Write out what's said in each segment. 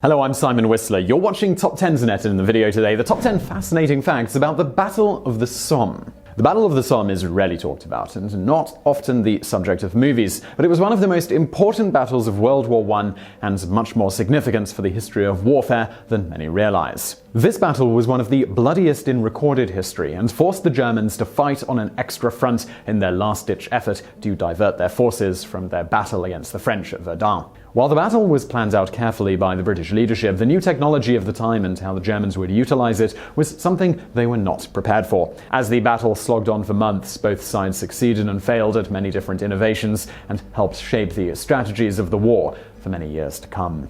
Hello, I'm Simon Whistler. You're watching TopTenzNet, and in the video today, the top 10 fascinating facts about the Battle of the Somme. The Battle of the Somme is rarely talked about and not often the subject of movies, but it was one of the most important battles of World War I and much more significant for the history of warfare than many realize. This battle was one of the bloodiest in recorded history and forced the Germans to fight on an extra front in their last-ditch effort to divert their forces from their battle against the French at Verdun. While the battle was planned out carefully by the British leadership, the new technology of the time and how the Germans would utilize it was something they were not prepared for. As the battle slogged on for months, both sides succeeded and failed at many different innovations and helped shape the strategies of the war for many years to come.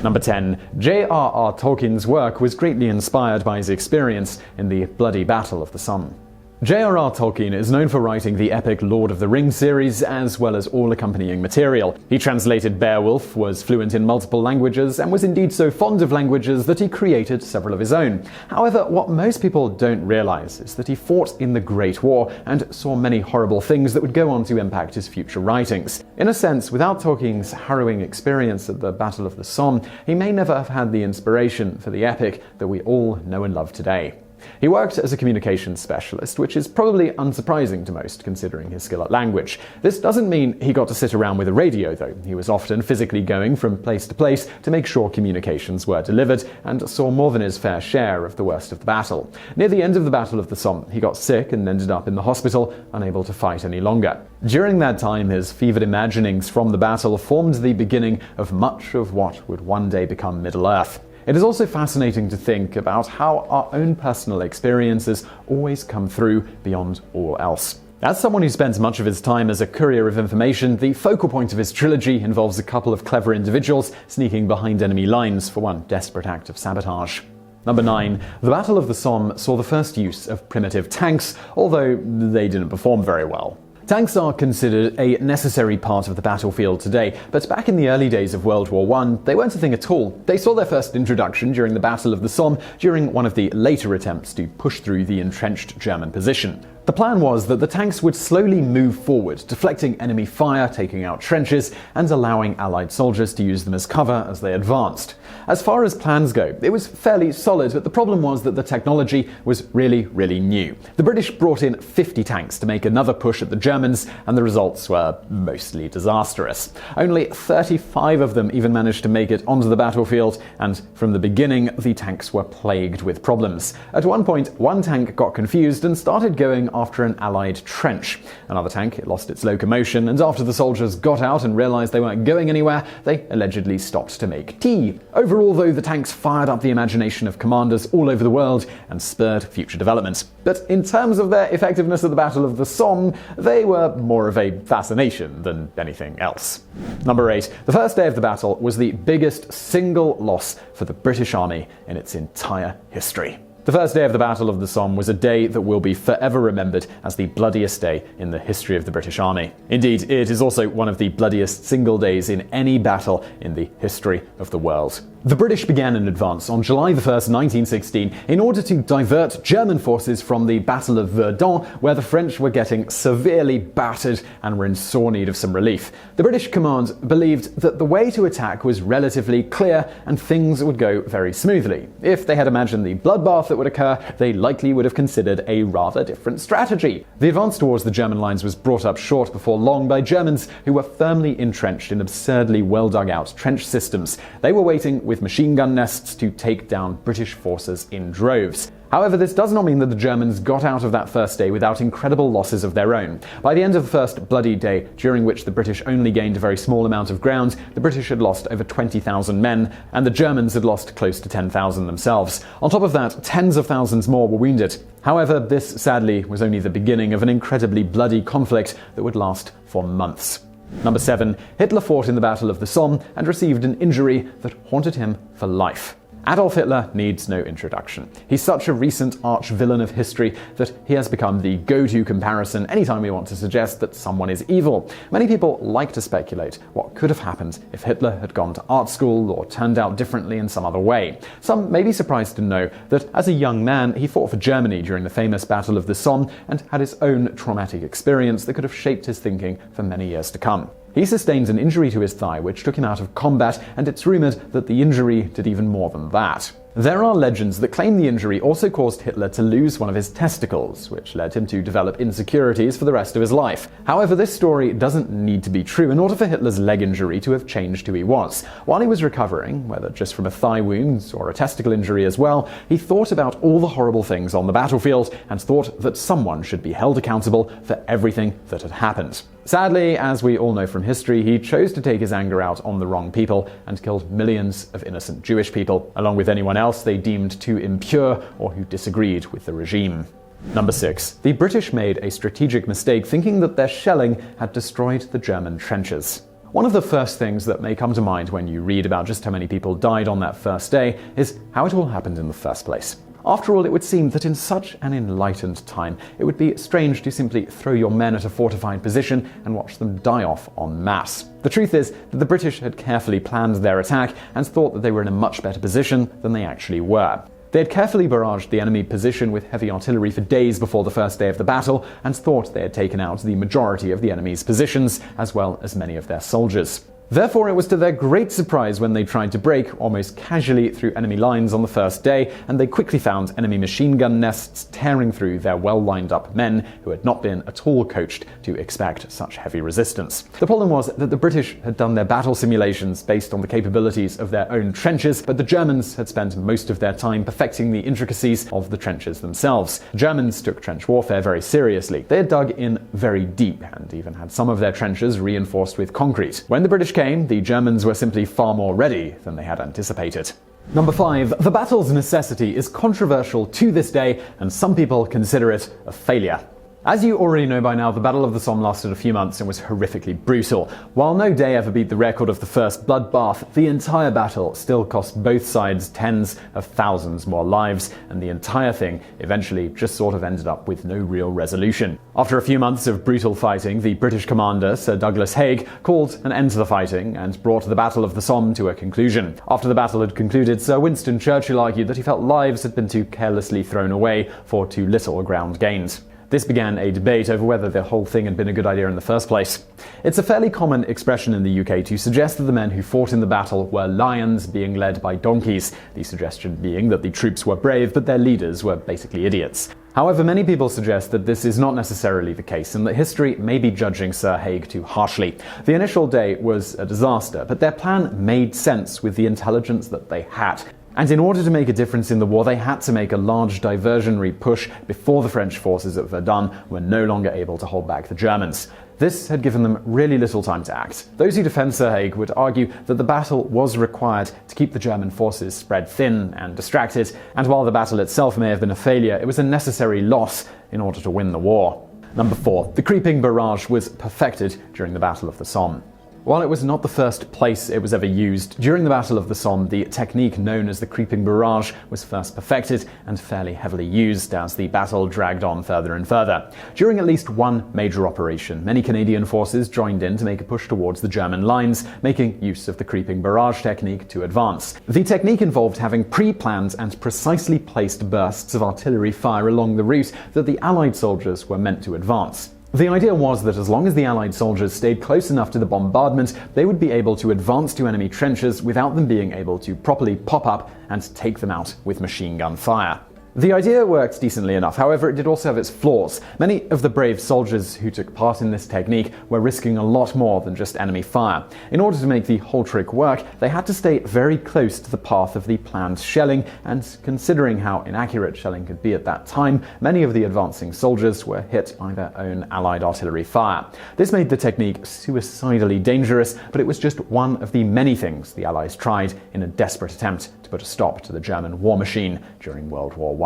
Number 10. J.R.R. Tolkien's work was greatly inspired by his experience in the bloody Battle of the Somme. J.R.R. Tolkien is known for writing the epic Lord of the Rings series as well as all accompanying material. He translated Beowulf, was fluent in multiple languages, and was indeed so fond of languages that he created several of his own. However, what most people don't realize is that he fought in the Great War and saw many horrible things that would go on to impact his future writings. In a sense, without Tolkien's harrowing experience at the Battle of the Somme, he may never have had the inspiration for the epic that we all know and love today. He worked as a communications specialist, which is probably unsurprising to most considering his skill at language. This doesn't mean he got to sit around with a radio, though. He was often physically going from place to place to make sure communications were delivered, and saw more than his fair share of the worst of the battle. Near the end of the Battle of the Somme, he got sick and ended up in the hospital, unable to fight any longer. During that time, his fevered imaginings from the battle formed the beginning of much of what would one day become Middle-earth. It is also fascinating to think about how our own personal experiences always come through beyond all else. As someone who spends much of his time as a courier of information, the focal point of his trilogy involves a couple of clever individuals sneaking behind enemy lines for one desperate act of sabotage. Number 9. The Battle of the Somme saw the first use of primitive tanks, although they didn't perform very well. Tanks are considered a necessary part of the battlefield today, but back in the early days of World War I, they weren't a thing at all. They saw their first introduction during the Battle of the Somme, during one of the later attempts to push through the entrenched German position. The plan was that the tanks would slowly move forward, deflecting enemy fire, taking out trenches, and allowing Allied soldiers to use them as cover as they advanced. As far as plans go, it was fairly solid, but the problem was that the technology was really new. The British brought in 50 tanks to make another push at the Germans, and the results were mostly disastrous. Only 35 of them even managed to make it onto the battlefield, and from the beginning, the tanks were plagued with problems. At one point, one tank got confused and started going after an Allied trench. Another tank lost its locomotion, and after the soldiers got out and realized they weren't going anywhere, they allegedly stopped to make tea. Overall, though, the tanks fired up the imagination of commanders all over the world and spurred future developments. But in terms of their effectiveness at the Battle of the Somme, they were more of a fascination than anything else. Number 8. The first day of the battle was the biggest single loss for the British Army in its entire history. The first day of the Battle of the Somme was a day that will be forever remembered as the bloodiest day in the history of the British Army. Indeed, it is also one of the bloodiest single days in any battle in the history of the world. The British began an advance on July 1, 1916, in order to divert German forces from the Battle of Verdun, where the French were getting severely battered and were in sore need of some relief. The British command believed that the way to attack was relatively clear and things would go very smoothly. If they had imagined the bloodbath that would occur, they likely would have considered a rather different strategy. The advance towards the German lines was brought up short before long by Germans who were firmly entrenched in absurdly well-dug-out trench systems. They were waiting with machine gun nests to take down British forces in droves. However, this does not mean that the Germans got out of that first day without incredible losses of their own. By the end of the first bloody day, during which the British only gained a very small amount of ground, the British had lost over 20,000 men, and the Germans had lost close to 10,000 themselves. On top of that, tens of thousands more were wounded. However, this sadly was only the beginning of an incredibly bloody conflict that would last for months. Number 7. Hitler fought in the Battle of the Somme and received an injury that haunted him for life. Adolf Hitler needs no introduction. He's such a recent arch-villain of history that he has become the go-to comparison anytime we want to suggest that someone is evil. Many people like to speculate what could have happened if Hitler had gone to art school or turned out differently in some other way. Some may be surprised to know that as a young man, he fought for Germany during the famous Battle of the Somme and had his own traumatic experience that could have shaped his thinking for many years to come. He sustained an injury to his thigh which took him out of combat, and it's rumored that the injury did even more than that. There are legends that claim the injury also caused Hitler to lose one of his testicles, which led him to develop insecurities for the rest of his life. However, this story doesn't need to be true in order for Hitler's leg injury to have changed who he was. While he was recovering, whether just from a thigh wound or a testicle injury as well, he thought about all the horrible things on the battlefield and thought that someone should be held accountable for everything that had happened. Sadly, as we all know from history, he chose to take his anger out on the wrong people and killed millions of innocent Jewish people, along with anyone else they deemed too impure or who disagreed with the regime. Number 6. The British made a strategic mistake thinking that their shelling had destroyed the German trenches. One of the first things that may come to mind when you read about just how many people died on that first day is how it all happened in the first place. After all, it would seem that in such an enlightened time, it would be strange to simply throw your men at a fortified position and watch them die off en masse. The truth is that the British had carefully planned their attack and thought that they were in a much better position than they actually were. They had carefully barraged the enemy position with heavy artillery for days before the first day of the battle and thought they had taken out the majority of the enemy's positions, as well as many of their soldiers. Therefore, it was to their great surprise when they tried to break almost casually through enemy lines on the first day, and they quickly found enemy machine gun nests tearing through their well-lined-up men who had not been at all coached to expect such heavy resistance. The problem was that the British had done their battle simulations based on the capabilities of their own trenches, but the Germans had spent most of their time perfecting the intricacies of the trenches themselves. The Germans took trench warfare very seriously. They had dug in very deep and even had some of their trenches reinforced with concrete. When the British came, the Germans were simply far more ready than they had anticipated. Number 5. The battle's necessity is controversial to this day, and some people consider it a failure. As you already know by now, the Battle of the Somme lasted a few months and was horrifically brutal. While no day ever beat the record of the first bloodbath, the entire battle still cost both sides tens of thousands more lives, and the entire thing eventually just sort of ended up with no real resolution. After a few months of brutal fighting, the British commander, Sir Douglas Haig, called an end to the fighting and brought the Battle of the Somme to a conclusion. After the battle had concluded, Sir Winston Churchill argued that he felt lives had been too carelessly thrown away for too little ground gained. This began a debate over whether the whole thing had been a good idea in the first place. It's a fairly common expression in the UK to suggest that the men who fought in the battle were lions being led by donkeys, the suggestion being that the troops were brave but their leaders were basically idiots. However, many people suggest that this is not necessarily the case and that history may be judging Sir Haig too harshly. The initial day was a disaster, but their plan made sense with the intelligence that they had. And in order to make a difference in the war, they had to make a large diversionary push before the French forces at Verdun were no longer able to hold back the Germans. This had given them really little time to act. Those who defend Sir Haig would argue that the battle was required to keep the German forces spread thin and distracted, and while the battle itself may have been a failure, it was a necessary loss in order to win the war. Number 4. The Creeping Barrage was perfected during the Battle of the Somme. While it was not the first place it was ever used, during the Battle of the Somme, the technique known as the Creeping Barrage was first perfected and fairly heavily used as the battle dragged on further and further. During at least one major operation, many Canadian forces joined in to make a push towards the German lines, making use of the Creeping Barrage technique to advance. The technique involved having pre-planned and precisely placed bursts of artillery fire along the route that the Allied soldiers were meant to advance. The idea was that as long as the Allied soldiers stayed close enough to the bombardment, they would be able to advance to enemy trenches without them being able to properly pop up and take them out with machine gun fire. The idea worked decently enough, however it did also have its flaws. Many of the brave soldiers who took part in this technique were risking a lot more than just enemy fire. In order to make the whole trick work, they had to stay very close to the path of the planned shelling, and considering how inaccurate shelling could be at that time, many of the advancing soldiers were hit by their own Allied artillery fire. This made the technique suicidally dangerous, but it was just one of the many things the Allies tried in a desperate attempt to put a stop to the German war machine during World War I.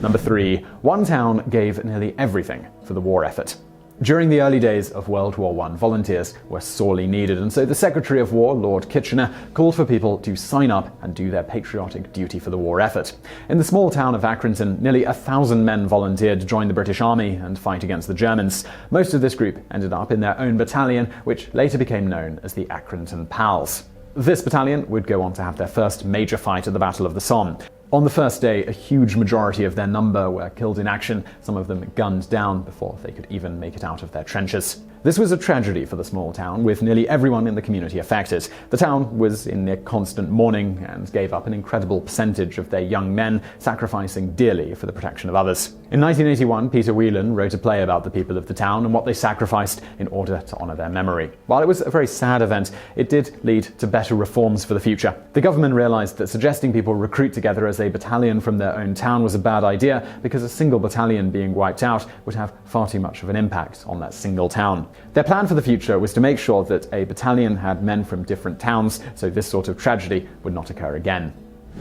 Number 3. One town gave nearly everything for the war effort. During the early days of World War I, volunteers were sorely needed, and so the Secretary of War, Lord Kitchener, called for people to sign up and do their patriotic duty for the war effort. In the small town of Akron, nearly 1,000 men volunteered to join the British Army and fight against the Germans. Most of this group ended up in their own battalion, which later became known as the Akron Pals. This battalion would go on to have their first major fight at the Battle of the Somme. On the first day, a huge majority of their number were killed in action, some of them gunned down before they could even make it out of their trenches. This was a tragedy for the small town, with nearly everyone in the community affected. The town was in near constant mourning and gave up an incredible percentage of their young men, sacrificing dearly for the protection of others. In 1981, Peter Whelan wrote a play about the people of the town and what they sacrificed in order to honor their memory. While it was a very sad event, it did lead to better reforms for the future. The government realized that suggesting people recruit together as a battalion from their own town was a bad idea, because a single battalion being wiped out would have far too much of an impact on that single town. Their plan for the future was to make sure that a battalion had men from different towns, so this sort of tragedy would not occur again.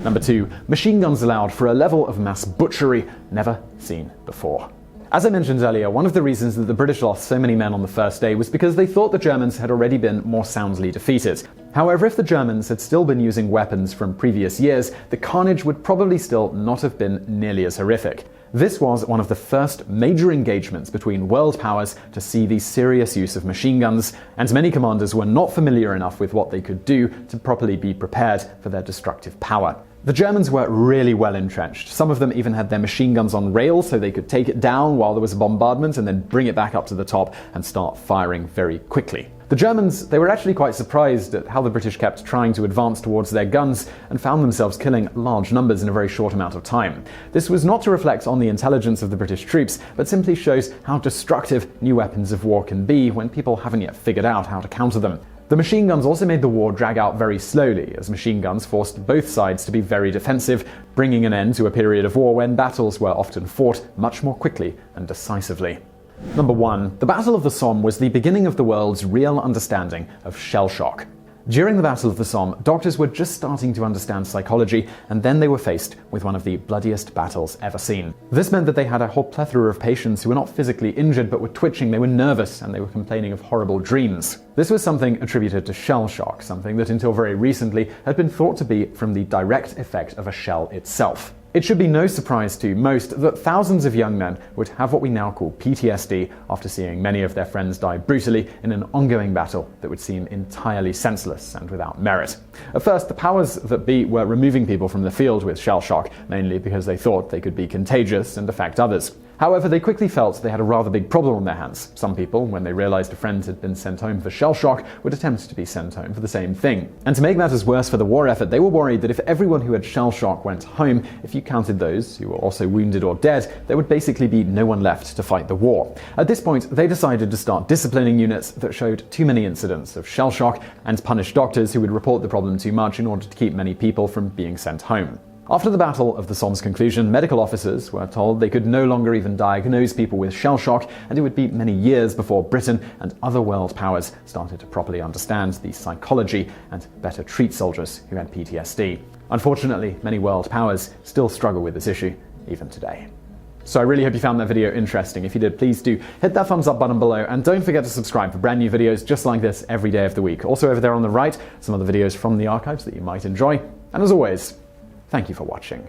Number 2. Machine guns allowed for a level of mass butchery never seen before. As I mentioned earlier, one of the reasons that the British lost so many men on the first day was because they thought the Germans had already been more soundly defeated. However, if the Germans had still been using weapons from previous years, the carnage would probably still not have been nearly as horrific. This was one of the first major engagements between world powers to see the serious use of machine guns, and many commanders were not familiar enough with what they could do to properly be prepared for their destructive power. The Germans were really well entrenched. Some of them even had their machine guns on rails so they could take it down while there was a bombardment and then bring it back up to the top and start firing very quickly. The Germans, they were actually quite surprised at how the British kept trying to advance towards their guns and found themselves killing large numbers in a very short amount of time. This was not to reflect on the intelligence of the British troops, but simply shows how destructive new weapons of war can be when people haven't yet figured out how to counter them. The machine guns also made the war drag out very slowly, as machine guns forced both sides to be very defensive, bringing an end to a period of war when battles were often fought much more quickly and decisively. Number 1. The Battle of the Somme was the beginning of the world's real understanding of shell shock. During the Battle of the Somme, doctors were just starting to understand psychology, and then they were faced with one of the bloodiest battles ever seen. This meant that they had a whole plethora of patients who were not physically injured but were twitching, they were nervous, and they were complaining of horrible dreams. This was something attributed to shell shock, something that until very recently had been thought to be from the direct effect of a shell itself. It should be no surprise to most that thousands of young men would have what we now call PTSD after seeing many of their friends die brutally in an ongoing battle that would seem entirely senseless and without merit. At first, the powers that be were removing people from the field with shell shock, mainly because they thought they could be contagious and affect others. However, they quickly felt they had a rather big problem on their hands. Some people, when they realized a friend had been sent home for shell shock, would attempt to be sent home for the same thing. And to make matters worse for the war effort, they were worried that if everyone who had shell shock went home, if you counted those who were also wounded or dead, there would basically be no one left to fight the war. At this point, they decided to start disciplining units that showed too many incidents of shell shock and punish doctors who would report the problem too much in order to keep many people from being sent home. After the Battle of the Somme's conclusion, medical officers were told they could no longer even diagnose people with shell shock, and it would be many years before Britain and other world powers started to properly understand the psychology and better treat soldiers who had PTSD. Unfortunately, many world powers still struggle with this issue, even today. So I really hope you found that video interesting. If you did, please do hit that thumbs up button below, and don't forget to subscribe for brand new videos just like this every day of the week. Also over there on the right, some other videos from the archives that you might enjoy. And as always, thank you for watching.